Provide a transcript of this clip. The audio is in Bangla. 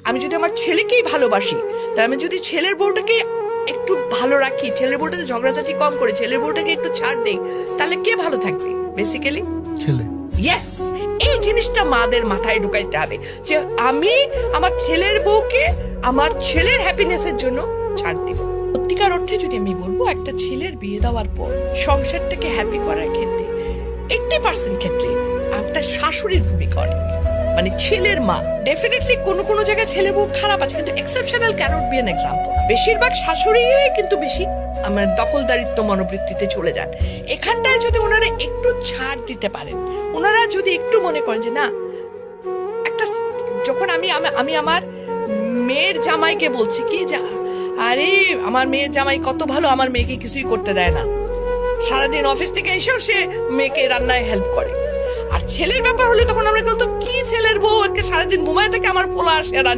আমি যদি আমার ছেলেকেই ভালোবাসি, তাহলে আমি যদি ছেলের বউটাকে একটু ভালো রাখি, ছেলের বউটাকে ঝগড়াঝাটি কম করে, ছেলের বউটাকে একটু ছাড় দেই, তাহলে কে ভালো থাকবে? বেসিক্যালি ছেলে। ইয়েস, এই জিনিসটা মাদের মাথায় ঢুকাইতে হবে যে আমি আমার ছেলের বউকে আমার ছেলের হ্যাপিনেসের জন্য ছাড় দিব। সত্যিকার অর্থে যদি আমি বলবো, একটা ছেলের বিয়ে দেওয়ার পর সংসারটাকে হ্যাপি করার ক্ষেত্রে 80% ক্ষেত্রে একটা শাশুড়ির ভূমিকা অনেক, মানে ছেলের মা। ডেফিনেটলি কোনো কোনো জায়গায় ছেলে বউ খারাপ আছে, কিন্তু exceptional cannot be an example. বেশিরভাগ শাশুড়ি কিন্তু বেশি আমার দখলদারিত্ব মনোবৃত্তিতে চলে যান। এখানটায় যদি ওনারা একটু ছাড় দিতে পারেন, ওনারা যদি একটু মনে করেন যে না, একটা যখন আমি আমার মেয়ের জামাইকে বলছি কি যে আরে আমার মেয়ের জামাই কত ভালো, আমার মেয়েকে কিছুই করতে দেয় না, সারাদিন অফিস থেকে এসেও সে মেয়েকে রান্নায় হেল্প করে। আর ছেলের ব্যাপার হলে তখন আমরা বলতো কি ছেলের বউ, সারাদিন ঘুমায় থাকে, আমার পোলা আসে